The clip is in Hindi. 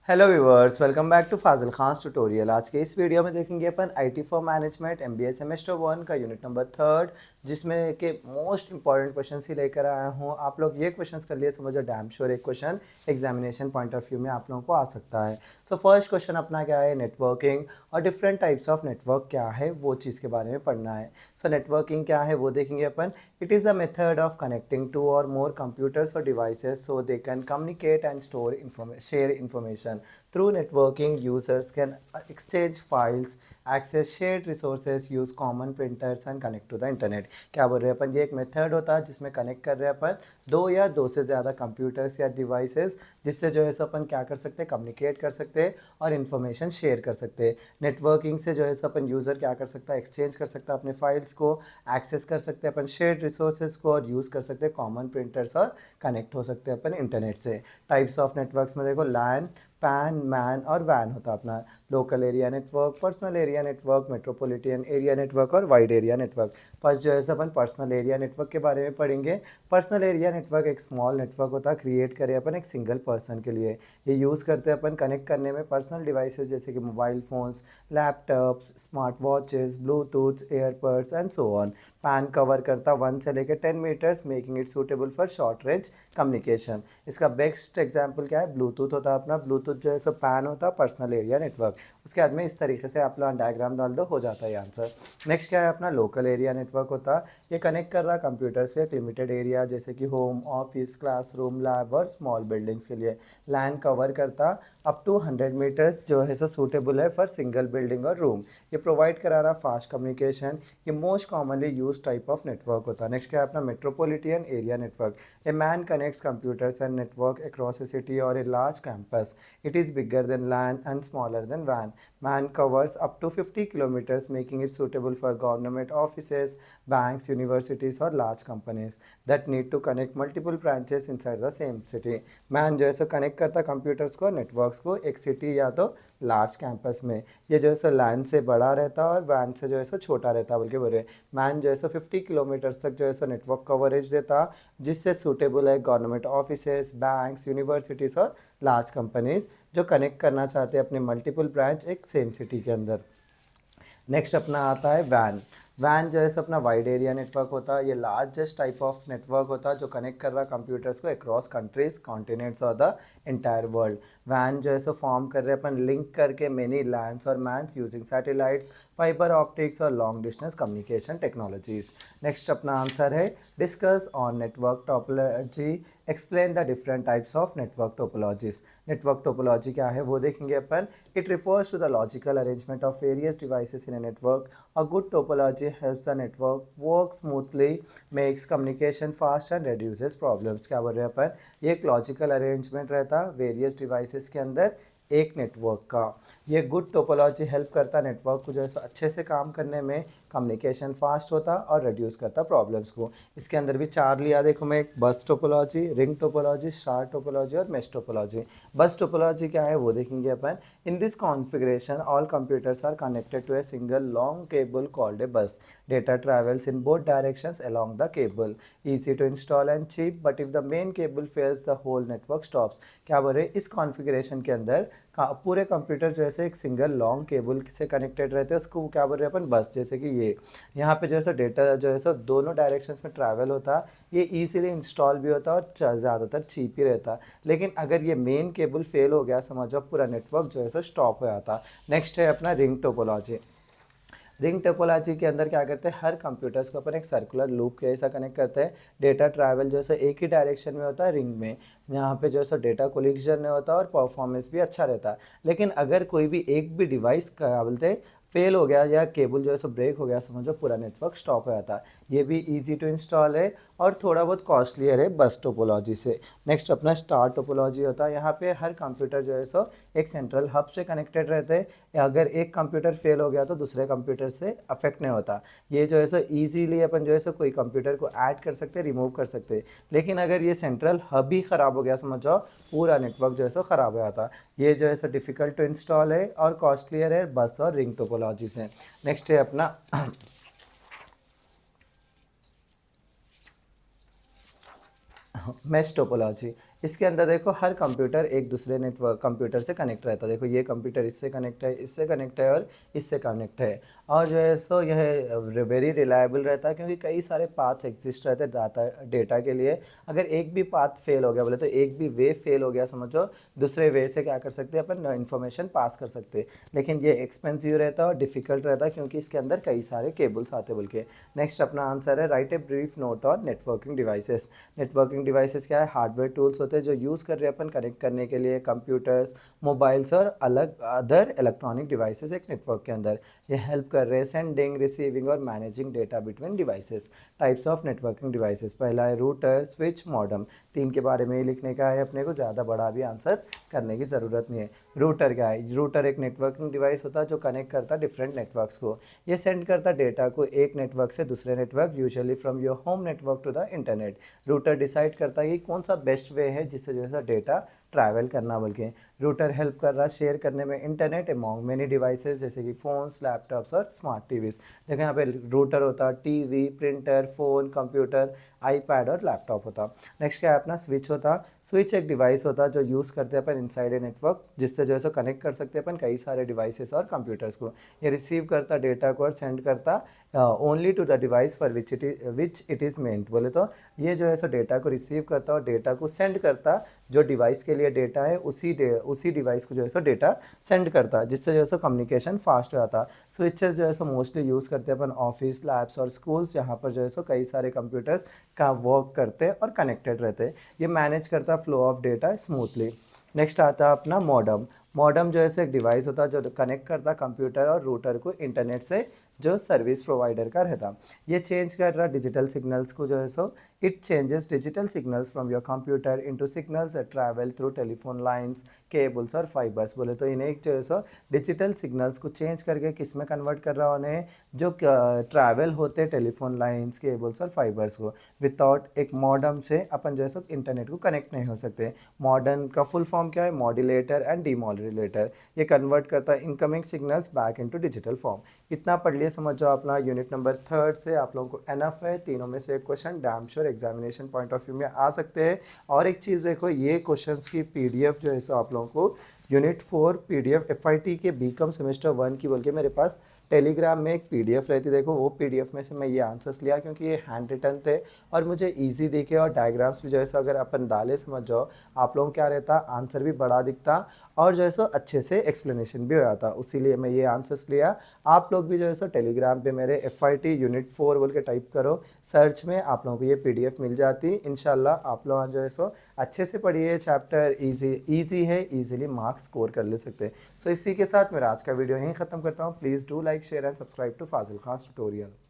Hello viewers, welcome back to Fazil Khan tutorial. आज के इस वीडियो में देखेंगे अपन IT for management MBA semester 1 का यूनिट नंबर 3, जिसमें के मोस्ट इंपॉर्टेंट क्वेश्चंस ही लेकर आया हूँ। आप लोग ये क्वेश्चंस कर लिए समझो, डैम श्योर एक question examination point of view में आप लोगों को आ सकता है। सो फर्स्ट क्वेश्चन अपना क्या है, नेटवर्किंग और डिफरेंट टाइप्स ऑफ नेटवर्क क्या है वो चीज़ के बारे में पढ़ना है। सो नेटवर्किंग क्या है वो देखेंगे अपन। It is a method of connecting two और मोर कंप्यूटर्स और devices so they can communicate and store share information. Through networking, users can exchange files, access shared resources, use common printers and connect to the internet। क्या बोल रहे हैं अपन, ये एक मेथड होता है जिसमें कनेक्ट कर रहे हैं अपन दो या दो से ज़्यादा कंप्यूटर्स या डिवाइसेस, जिससे जो है सो अपन क्या कर सकते हैं, कम्युनिकेट कर सकते हैं और इन्फॉर्मेशन शेयर कर सकते हैं। नेटवर्किंग से जो है सो अपन यूज़र क्या कर सकता है, एक्सचेंज कर सकता है अपने फाइल्स को, एक्सेस कर सकते हैं अपन शेयर्ड रिसोर्सेज को और यूज़ कर सकते हैं कॉमन प्रिंटर्स और कनेक्ट हो सकते हैं अपन इंटरनेट से। टाइप्स ऑफ नेटवर्क्स में देखो, लैन, पैन, मैन और वैन होता है अपना। Local area network, personal area network, metropolitan area network और वाइड एरिया नेटवर्क। फर्स्ट जो है सो अपन पर्सनल एरिया नेटवर्क के बारे में पढ़ेंगे। पर्सनल एरिया नेटवर्क एक स्मॉल नेटवर्क होता है, क्रिएट करे अपन एक सिंगल पर्सन के लिए। ये यूज़ करते हैं अपन कनेक्ट करने में पर्सनल डिवाइसेस जैसे कि mobile phones, laptops, smart watches, Bluetooth, earbuds and so on. PAN cover करता 1 से लेकर 10 metres, making it suitable for short range communication. इसका बेस्ट एग्जाम्पल क्या है, ब्लूटूथ होता है अपना। ब्लूटूथ जो है सो पैन होता है पर्सनल एरिया नेटवर्क। उसके बाद में इस तरीके से आप लोग डायग्राम डाल दो, हो जाता है आंसर। नेक्स्ट क्या है अपना, लोकल एरिया नेटवर्क होता है। ये कनेक्ट कर रहा कंप्यूटर से एक लिमिटेड एरिया जैसे कि होम, ऑफिस, क्लासरूम, लैब और स्मॉल बिल्डिंग्स के लिए। लैंड कवर करता अप टू 100 मीटर्स, जो है सो सूटेबल है फॉर सिंगल बिल्डिंग और रूम। ये प्रोवाइड करा रहा फास्ट कम्युनिकेशन। ये most commonly use type of network होता है। नेक्स्ट क्या है अपना, metropolitan area network. A man connects computers and network across a city or a large campus. It is bigger than LAN and smaller than WAN. MAN covers up to 50 kilometers, making it suitable for government offices, banks, universities or large companies that need to connect multiple branches inside the same city. MAN जो है सो कनेक्ट करता कंप्यूटर्स को, नेटवर्क्स को एक सिटी या तो लार्ज कैंपस में। ये जो है सो लैन से बड़ा रहता है और वैन से जो है सो छोटा रहता है बल्कि बोले। मैन जो है सो 50 किलोमीटर्स तक जो है सो नेटवर्क कवरेज देता, जिससे सूटेबल है गवर्नमेंट ऑफिसेस, बैंक्स, यूनिवर्सिटीज़ और लार्ज कंपनीज जो कनेक्ट करना चाहते हैं अपने मल्टीपल ब्रांच एक सेम सिटी के अंदर। नेक्स्ट अपना आता है वैन। वैन जो है सो अपना वाइड एरिया नेटवर्क होता है। ये लार्जेस्ट टाइप ऑफ नेटवर्क होता है जो कनेक्ट कर रहा कंप्यूटर्स को अक्रॉस कंट्रीज, कॉन्टिनेंट्स और द एंटायर वर्ल्ड। वैन जो है सो फॉर्म कर रहे अपन लिंक करके मेनी लैंड्स और MANs using satellites, fibre optics और long distance communication technologies. Next अपना आंसर है, discuss on network topology, explain the different types of network topologies. Network topology क्या है वो देखेंगे अपन। It refers to the logical arrangement of various devices in a network. A good topology helps the network work smoothly, makes communication fast and reduces problems। क्या बोल रहे हैं अपन, ये एक लॉजिकल अरेंजमेंट रहता वेरियस डिवाइसेस के अंदर एक नेटवर्क का। ये गुड टोपोलॉजी हेल्प करता नेटवर्क को जो है अच्छे से काम करने में, कम्युनिकेशन फास्ट होता और रिड्यूस करता प्रॉब्लम्स को। इसके अंदर भी चार लिया देखो मैं, एक bus topology, ring topology, star topology और मेश टोपोलॉजी। बस टोपोलॉजी क्या है वो देखेंगे अपन। In this configuration all computers are connected to a single long cable called a bus. Data travels in both directions along the cable. Easy to install and cheap, but if the main cable fails, the whole network stops। क्या बोल रहे हैं, इस कॉन्फ़िगरेशन के अंदर पूरे कंप्यूटर जो है एक सिंगल लॉन्ग केबल से कनेक्टेड रहते हैं, उसको क्या बोल रहे हैं अपन, बस। जैसे कि ये यहाँ पे जो है डेटा जो है दोनों डायरेक्शंस में ट्रैवल होता, ये इजीली इंस्टॉल भी होता और ज़्यादातर चीप ही रहता। लेकिन अगर ये मेन केबल फेल हो गया समझो, पूरा नेटवर्क जो है स्टॉप हो जाता। नेक्स्ट है अपना रिंग टोपोलॉजी। रिंग टोपोलॉजी के अंदर क्या करते हैं, हर कंप्यूटर्स को अपन एक सर्कुलर लूप के ऐसा कनेक्ट करते हैं। डेटा ट्रैवल जो है एक ही डायरेक्शन में होता है रिंग में। यहाँ पे जो है डेटा कोलिजन नहीं होता और परफॉर्मेंस भी अच्छा रहता है। लेकिन अगर कोई भी एक भी डिवाइस क्या बोलते हैं फेल हो गया या केबल जो है ब्रेक हो गया समझो, पूरा नेटवर्क स्टॉप हो जाता है। ये भी इजी टू इंस्टॉल है और थोड़ा बहुत कॉस्टलियर है बस टोपोलॉजी से। नेक्स्ट अपना स्टार टोपोलॉजी होता है। यहाँ पे हर कंप्यूटर जो है एक सेंट्रल हब से कनेक्टेड रहते हैं। अगर एक कंप्यूटर फेल हो गया तो दूसरे कंप्यूटर से अफेक्ट नहीं होता। ये जो है ईजीली अपन जो है कोई कंप्यूटर को ऐड कर सकते हैं, रिमूव कर सकते हैं। लेकिन अगर ये सेंट्रल हब ही ख़राब हो गया समझो, पूरा नेटवर्क जो है ख़राब हो जाता। ये जो है डिफ़िकल्ट टू इंस्टॉल है और कॉस्टलियर है बस और रिंग टोपोलॉजी से। नेक्स्ट है अपना मेश टोपोलॉजी। इसके अंदर देखो हर कंप्यूटर एक दूसरे नेटवर्क कंप्यूटर से कनेक्ट रहता है। देखो ये कंप्यूटर इससे कनेक्ट है, इससे कनेक्ट है और इससे कनेक्ट है। और जो है सो यह वेरी रिलायबल रहता है क्योंकि कई सारे पाथ्स एग्जिस्ट रहते हैं डाटा डेटा के लिए। अगर एक भी पाथ फेल हो गया बोले तो एक भी वे फेल हो गया समझो, दूसरे वे से क्या कर सकते हैं अपन इन्फॉर्मेशन पास कर सकते हैं। लेकिन ये एक्सपेंसिव रहता है और डिफिकल्ट रहता है क्योंकि इसके अंदर कई सारे केबल्स आते बोल के। नेक्स्ट अपना आंसर है right a brief note on networking devices. Networking devices क्या है? हार्डवेयर टूल्स होते हैं जो यूज़ कर रहे हैं अपन कनेक्ट करने के लिए कंप्यूटर्स, मोबाइल्स और अलग अदर इलेक्ट्रॉनिक डिवाइसेस एक नेटवर्क के अंदर। ये हेल्प कर रहे हैं सेंडिंग, रिसीविंग और managing data between devices. Types of networking devices, पहला है रूटर, स्विच, मॉडेम। तीन के बारे में ही लिखने का है अपने को, ज़्यादा बड़ा भी आंसर करने की ज़रूरत नहीं है। रूटर क्या है? रूटर एक नेटवर्किंग डिवाइस होता है जो कनेक्ट करता है डिफरेंट नेटवर्क्स को। ये सेंड करता डेटा को एक नेटवर्क से दूसरे network, usually from your home network to the internet. Router decide करता है कि कौन सा बेस्ट वे है जिससे जैसा डेटा ट्रैवल करना बोल के। रूटर हेल्प कर रहा है शेयर करने में इंटरनेट अमॉन्ग मेनी डिवाइसेस जैसे कि फ़ोन्स, लैपटॉप्स और स्मार्ट टीवीज़। देखो यहाँ पे रूटर होता है TV, printer, phone, computer, iPad और लैपटॉप होता। नेक्स्ट क्या है अपना? स्विच होता। स्विच एक डिवाइस होता है जो यूज़ करते हैं अपन इनसाइड ए नेटवर्क, जिससे जो है सो कनेक्ट कर सकते हैं अपन कई सारे डिवाइसेस और कंप्यूटर्स को। ये रिसीव करता डेटा को और सेंड करता only to the device for which it is meant. बोले तो ये जो है सो डेटा को रिसीव करता और डेटा को सेंड करता, जो डिवाइस के लिए डेटा है उसी डिवाइस को जो है सो डेटा सेंड करता, जिससे जो है सो कम्युनिकेशन फास्ट हो जाता। स्विचेस जो है सो मोस्टली यूज़ करते हैं अपन ऑफिस, लैब्स और स्कूल्स, यहाँ पर जो है सो कई सारे कंप्यूटर्स का वर्क करते और कनेक्टेड रहते। ये मैनेज करता flow of data smoothly. Next आता है अपना मॉडम। मॉडम जो है सो एक डिवाइस होता है जो कनेक्ट करता कंप्यूटर और रूटर को इंटरनेट से, जो सर्विस प्रोवाइडर का रहता। ये चेंज कर रहा डिजिटल सिग्नल्स को जो है सो, it changes digital signals from your computer into signals that travel through telephone lines, cables और फाइबर्स। बोले तो इन्हें जो है सो डिजिटल सिग्नल्स को चेंज करके किस में कन्वर्ट कर रहा है उन्हें, जो ट्रैवल होते टेलीफोन लाइंस, केबल्स और फाइबर्स को। विदाउट एक मॉडम से अपन जो है सो इंटरनेट को कनेक्ट नहीं हो सकते। मॉडर्न का फुल फॉर्म क्या है? Modulator and demodulator. ये कन्वर्ट करता है incoming signals back into digital form. इतना पढ़ लिया समझ जाओ अपना यूनिट नंबर 3 से आप लोगों को एनफ है। तीनों में से एक question damn sure examination point of view में आ सकते हैं। और एक चीज़ देखो, ये क्वेश्चंस की पीडीएफ जो है सो आप लोगों को यूनिट 4 पीडीएफ एफआईटी के बीकॉम सेमेस्टर 1 की बोल के मेरे पास टेलीग्राम में एक पीडीएफ रहती। देखो वो पीडीएफ में से मैं ये आंसर्स लिया क्योंकि ये हैंड रिटन थे और मुझे इजी दिखे, और डायग्राम्स भी जो है सो अगर अपन डाले समझ जाओ आप लोगों क्या रहता, आंसर भी बड़ा दिखता और जो है सो अच्छे से एक्सप्लेनेशन भी हो जाता। उसीलिए मैं ये आंसर्स लिया। आप लोग भी जो है सो टेलीग्राम पे मेरे एफआईटी यूनिट 4 बोल के टाइप करो, सर्च में आप लोगों को ये पीडीएफ मिल जाती। इंशाल्लाह आप लोग जो है सो अच्छे से पढ़िए, चैप्टर ईजी है, ईजिली मार्क्स स्कोर कर ले सकते हैं। सो इसी के साथ मेरा आज का वीडियो यहीं ख़त्म करता हूँ। Please do like, share and subscribe to Fazil Khan tutorial.